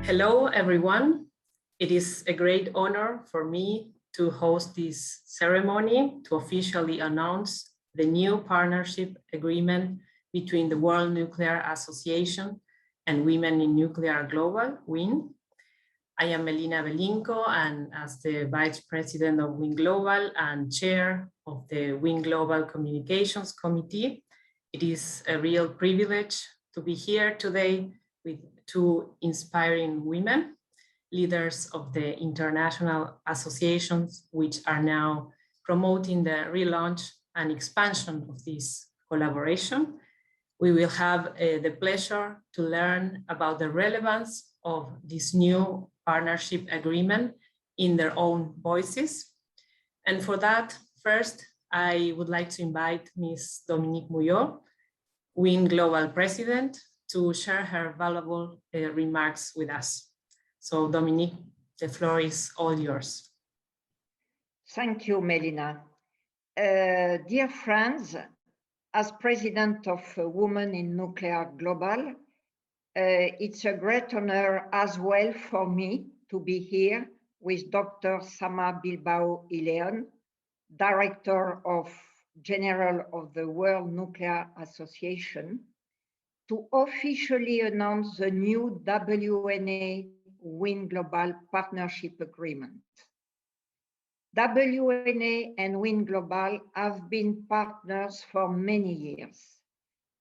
Hello, everyone. It is a great honor for me to host this ceremony to officially announce the new partnership agreement between the World Nuclear Association and Women in Nuclear Global, WIN. I am Melina Belinko, and as the Vice President of WIN Global and Chair of the WIN Global Communications Committee, it is a real privilege to be here today with two inspiring women, leaders of the international associations, which are now promoting the relaunch and expansion of this collaboration. We will have the pleasure to learn about the relevance of this new partnership agreement in their own voices. And for that, first, I would like to invite Ms. Dominique Mouillot, WIN Global President, to share her valuable remarks with us. So Dominique, the floor is all yours. Thank you, Melina. Dear friends, as President of Women in Nuclear Global, it's a great honor as well for me to be here with Dr. Sama Bilbao Ileon, Director General of the World Nuclear Association, to officially announce the new WNA-WIN Global Partnership Agreement. WNA and WIN Global have been partners for many years,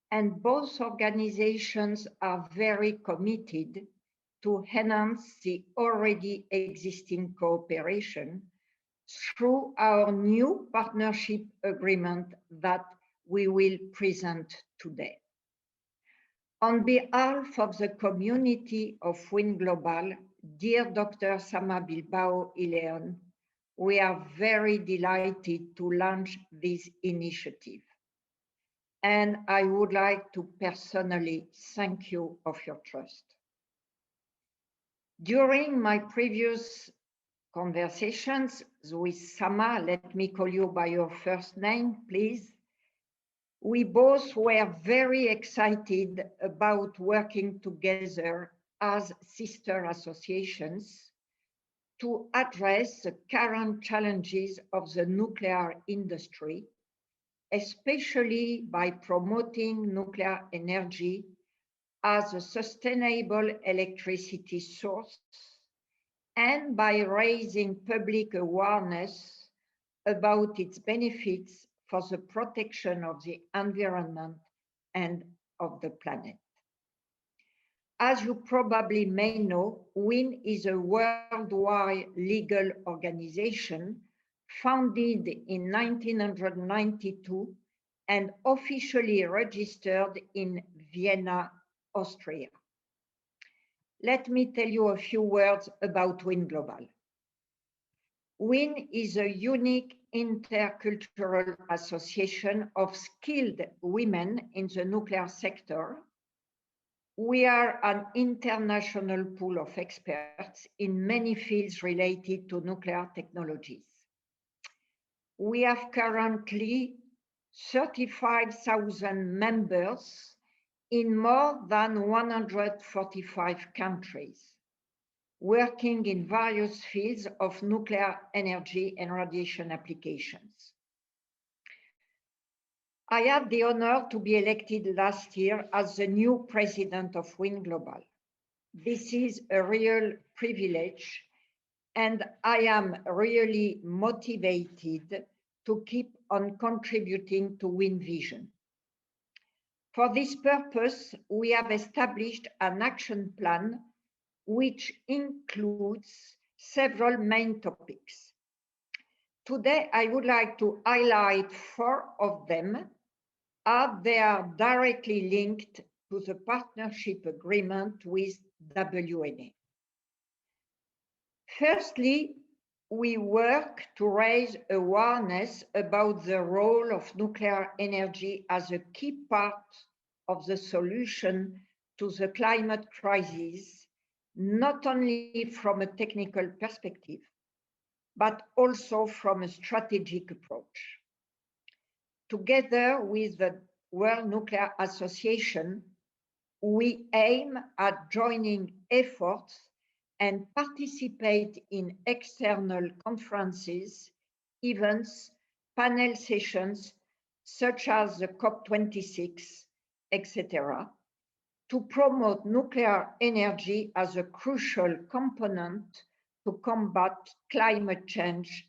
and both organizations are very committed to enhance the already existing cooperation through our new partnership agreement that we will present today. On behalf of the community of WIN Global, dear Dr. Sama Bilbao Ileon, we are very delighted to launch this initiative. And I would like to personally thank you for your trust. During my previous conversations with Sama, let me call you by your first name, please. We both were very excited about working together as sister associations to address the current challenges of the nuclear industry, especially by promoting nuclear energy as a sustainable electricity source and by raising public awareness about its benefits for the protection of the environment and of the planet. As you probably may know, WIN is a worldwide legal organization founded in 1992 and officially registered in Vienna, Austria. Let me tell you a few words about WIN Global. WIN is a unique intercultural association of skilled women in the nuclear sector. We are an international pool of experts in many fields related to nuclear technologies. We have currently 35,000 members in more than 145 countries, working in various fields of nuclear energy and radiation applications. I had the honor to be elected last year as the new president of WIN Global. This is a real privilege, and I am really motivated to keep on contributing to WIN Vision. For this purpose, we have established an action plan which includes several main topics. Today, I would like to highlight 4 of them as they are directly linked to the partnership agreement with WNA. Firstly, we work to raise awareness about the role of nuclear energy as a key part of the solution to the climate crisis, not only from a technical perspective, but also from a strategic approach. Together with the World Nuclear Association, we aim at joining efforts and participate in external conferences, events, panel sessions, such as the COP26, etc., to promote nuclear energy as a crucial component to combat climate change,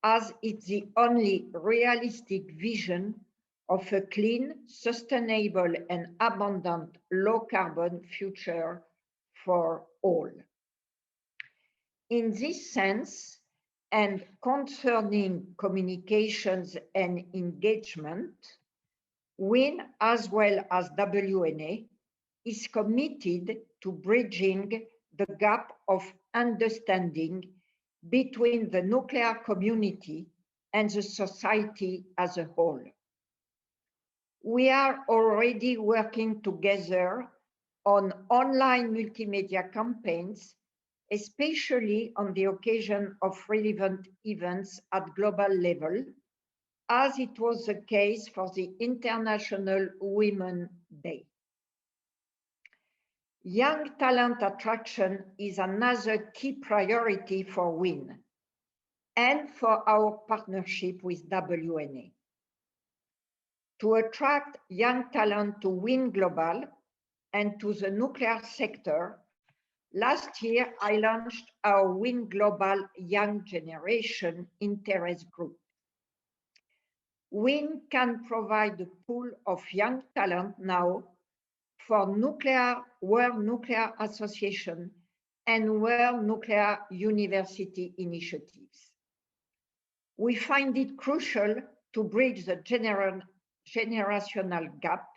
as it's the only realistic vision of a clean, sustainable, and abundant low-carbon future for all. In this sense, and concerning communications and engagement, WIN, as well as WNA, is committed to bridging the gap of understanding between the nuclear community and the society as a whole. We are already working together on online multimedia campaigns, especially on the occasion of relevant events at global level, as it was the case for the International Women's Day. Young talent attraction is another key priority for WIN and for our partnership with WNA. To attract young talent to WIN Global and to the nuclear sector, last year I launched our WIN Global Young Generation Interest Group. WIN can provide a pool of young talent now for World Nuclear Association and World Nuclear University initiatives. We find it crucial to bridge the generational gap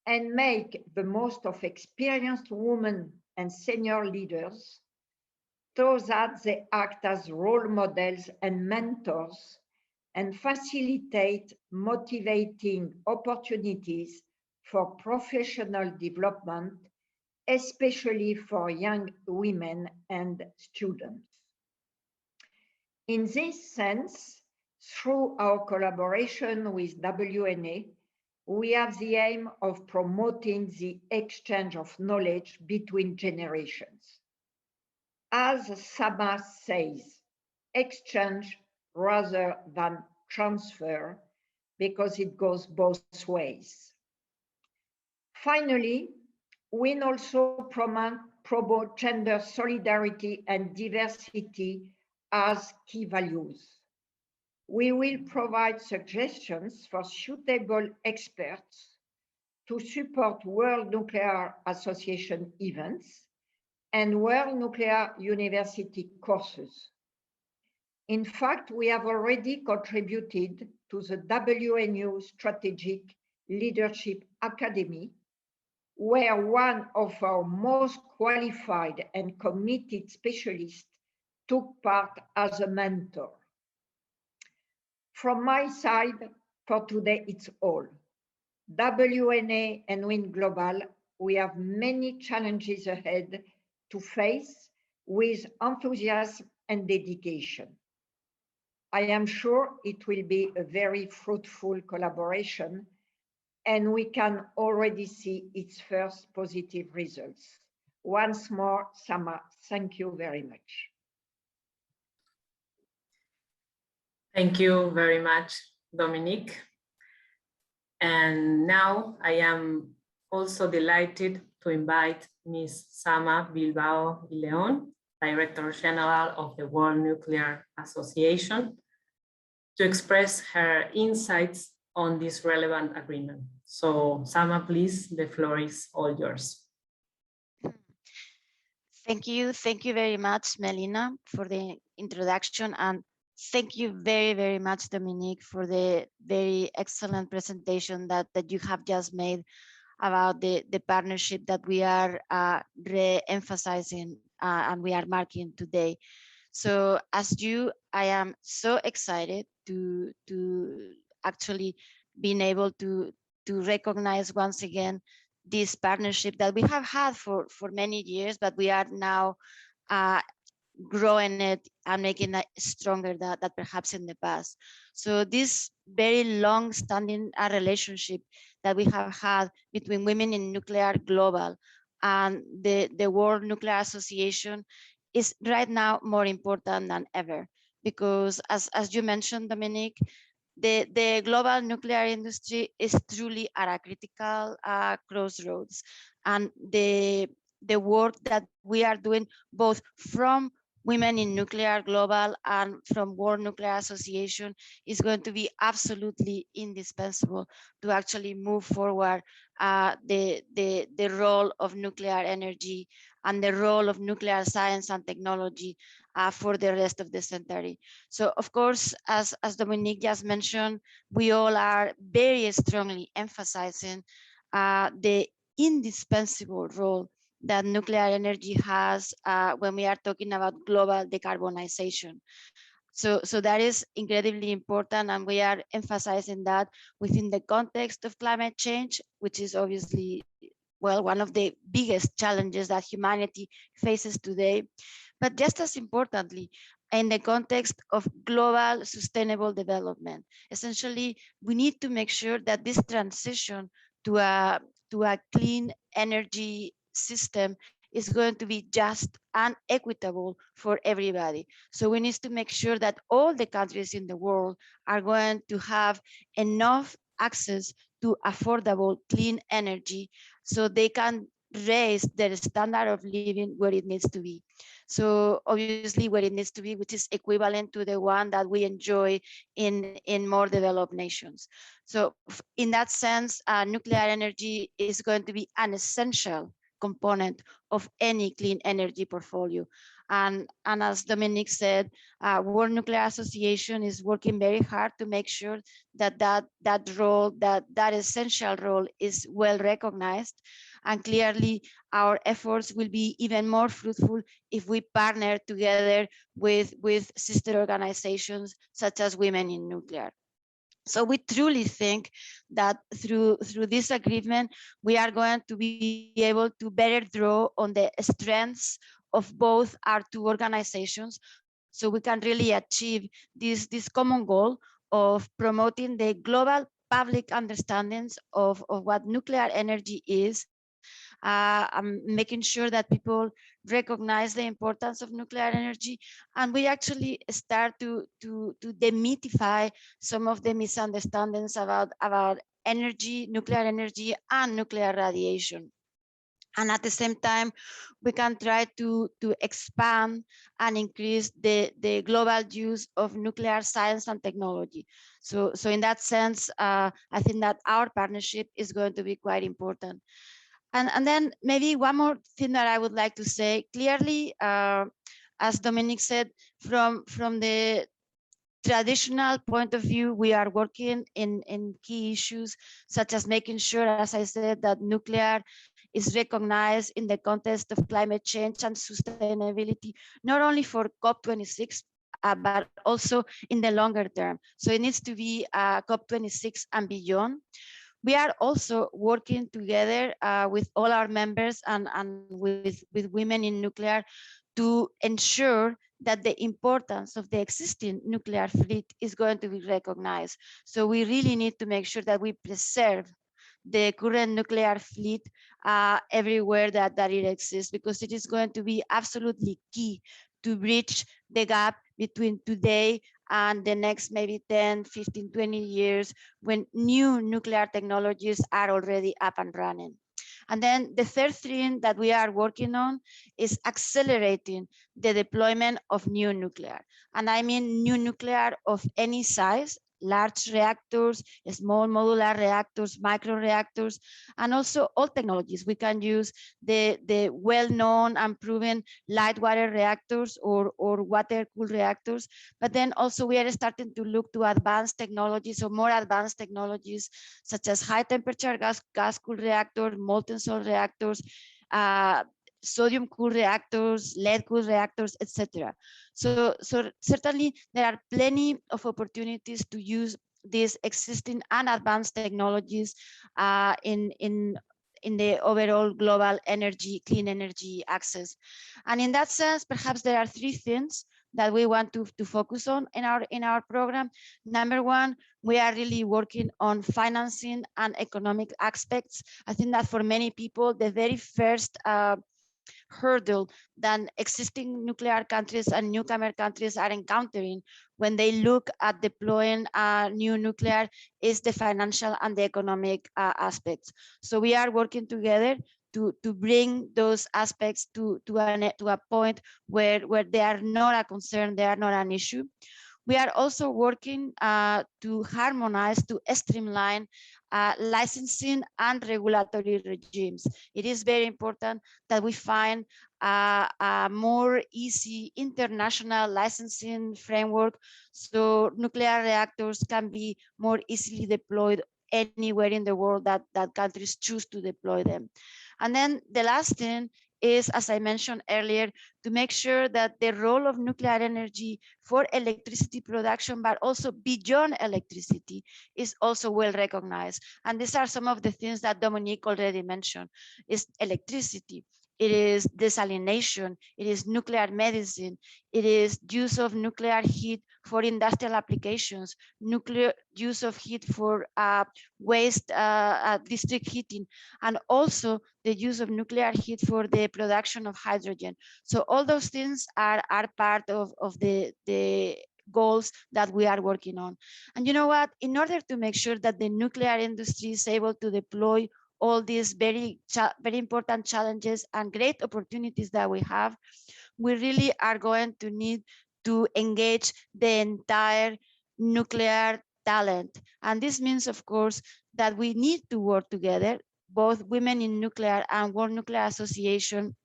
and make the most of experienced women and senior leaders so that they act as role models and mentors and facilitate motivating opportunities for professional development, especially for young women and students. In this sense, through our collaboration with WNA, we have the aim of promoting the exchange of knowledge between generations. As Sama says, exchange rather than transfer, because it goes both ways. Finally, WIN also promote gender solidarity and diversity as key values. We will provide suggestions for suitable experts to support World Nuclear Association events and World Nuclear University courses. In fact, we have already contributed to the WNU Strategic Leadership Academy, where one of our most qualified and committed specialists took part as a mentor. From my side, for today, it's all. WNA and WIN Global, we have many challenges ahead to face with enthusiasm and dedication. I am sure it will be a very fruitful collaboration, and we can already see its first positive results. Once more, Sama, thank you very much. Thank you very much, Dominique. And now I am also delighted to invite Ms. Sama Bilbao León, Director General of the World Nuclear Association, to express her insights on this relevant agreement. So Sama, please, the floor is all yours. Thank you very much, Melina, for the introduction, and thank you very much, Dominique, for the very excellent presentation that you have just made about the partnership that we are re-emphasizing and we are marking today. So as you, I am so excited to actually being able to recognize once again this partnership that we have had for many years, but we are now growing it and making it stronger than perhaps in the past. So this very long-standing relationship that we have had between women in nuclear global and the World Nuclear Association is right now more important than ever, because as you mentioned, Dominique, the global nuclear industry is truly at a critical crossroads, and the work that we are doing both from Women in Nuclear Global and from World Nuclear Association is going to be absolutely indispensable to actually move forward the role of nuclear energy and the role of nuclear science and technology for the rest of the century. So of course, as Dominique just mentioned, we all are very strongly emphasizing the indispensable role that nuclear energy has when we are talking about global decarbonization. So that is incredibly important, and we are emphasizing that within the context of climate change, which is obviously, well, one of the biggest challenges that humanity faces today. But just as importantly, in the context of global sustainable development, essentially, we need to make sure that this transition to a clean energy system is going to be just and equitable for everybody. So we need to make sure that all the countries in the world are going to have enough access to affordable clean energy so they can raise their standard of living where it needs to be. So obviously where it needs to be, which is equivalent to the one that we enjoy in more developed nations. So in that sense, nuclear energy is going to be an essential component of any clean energy portfolio. And as Dominique said, World Nuclear Association is working very hard to make sure that that essential role is well recognized. And clearly our efforts will be even more fruitful if we partner together with sister organizations such as Women in Nuclear. So we truly think that through this agreement, we are going to be able to better draw on the strengths of both our two organizations, so we can really achieve this common goal of promoting the global public understandings of what nuclear energy is, making sure that people recognize the importance of nuclear energy, and we actually start to demystify some of the misunderstandings about energy, nuclear energy, and nuclear radiation. And at the same time, we can try to expand and increase the global use of nuclear science and technology. So in that sense, I think that our partnership is going to be quite important. And then maybe one more thing that I would like to say clearly, as Dominique said, from the traditional point of view, we are working in key issues, such as making sure, as I said, that nuclear is recognized in the context of climate change and sustainability, not only for COP26, but also in the longer term. So it needs to be COP26 and beyond. We are also working together with all our members and with Women in Nuclear to ensure that the importance of the existing nuclear fleet is going to be recognized. So we really need to make sure that we preserve the current nuclear fleet everywhere that it exists, because it is going to be absolutely key to bridge the gap between today and the next maybe 10, 15, 20 years when new nuclear technologies are already up and running. And then the third thing that we are working on is accelerating the deployment of new nuclear. And I mean new nuclear of any size, large reactors, small modular reactors, micro reactors, and also all technologies. We can use the well-known and proven light water reactors or water-cooled reactors, but then also we are starting to look to advanced technologies or more advanced technologies such as high temperature gas-cooled reactors, molten salt reactors, sodium cooled reactors, lead cooled reactors, etc. So certainly there are plenty of opportunities to use these existing and advanced technologies in the overall global energy, clean energy access. And in that sense, perhaps there are three things that we want to focus on in our program. Number one, we are really working on financing and economic aspects. I think that for many people, the very first hurdle that existing nuclear countries and newcomer countries are encountering when they look at deploying new nuclear is the financial and the economic aspects. So we are working together to bring those aspects to a point where they are not a concern, they are not an issue. We are also working to harmonize, to streamline licensing and regulatory regimes. It is very important that we find a more easy international licensing framework so nuclear reactors can be more easily deployed anywhere in the world that countries choose to deploy them. And then the last thing is, as I mentioned earlier, to make sure that the role of nuclear energy for electricity production, but also beyond electricity, is also well recognized. And these are some of the things that Dominique already mentioned. Is electricity, it is desalination, it is nuclear medicine, it is use of nuclear heat for industrial applications, nuclear use of heat for waste district heating, and also the use of nuclear heat for the production of hydrogen. So all those things are part of the goals that we are working on. And you know what, in order to make sure that the nuclear industry is able to deploy all these very important challenges and great opportunities that we have, we really are going to need to engage the entire nuclear talent. And this means, of course, that we need to work together, both Women in Nuclear and World Nuclear Association,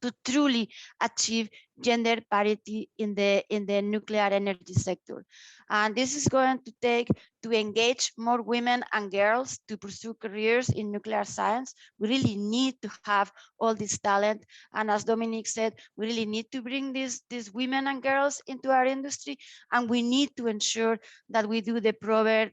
to truly achieve gender parity in the nuclear energy sector. And this is going to take to engage more women and girls to pursue careers in nuclear science. We really need to have all this talent. And as Dominique said, we really need to bring these women and girls into our industry. And we need to ensure that we do the proper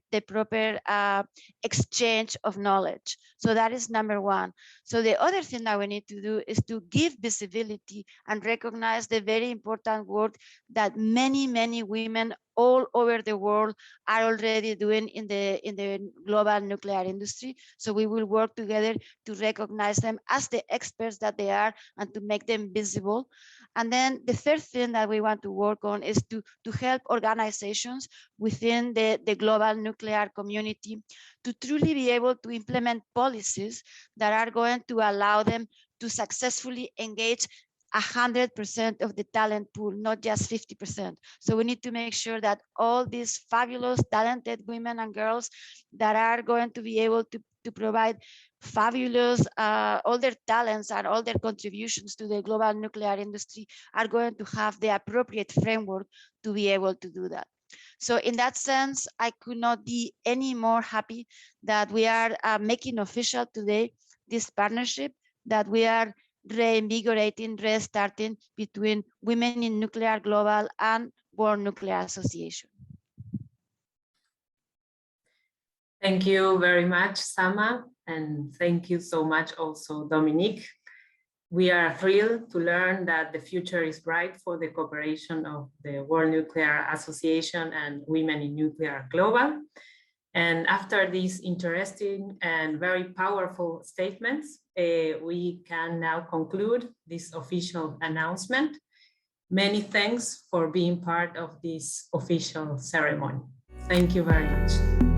exchange of knowledge. So that is number one. So the other thing that we need to do is to give visibility and recognize the very important work that many women all over the world are already doing in the global nuclear industry. So we will work together to recognize them as the experts that they are and to make them visible. And then the third thing that we want to work on is to help organizations within the global nuclear community to truly be able to implement policies that are going to allow them to successfully engage 100% of the talent pool, not just 50%. So we need to make sure that all these fabulous, talented women and girls that are going to be able to provide fabulous, all their talents and all their contributions to the global nuclear industry are going to have the appropriate framework to be able to do that. So in that sense, I could not be any more happy that we are making official today this partnership that we are reinvigorating, restarting between Women in Nuclear Global and World Nuclear Association. Thank you very much, Sama, and thank you so much also, Dominique. We are thrilled to learn that the future is bright for the cooperation of the World Nuclear Association and Women in Nuclear Global. And after these interesting and very powerful statements, we can now conclude this official announcement. Many thanks for being part of this official ceremony. Thank you very much.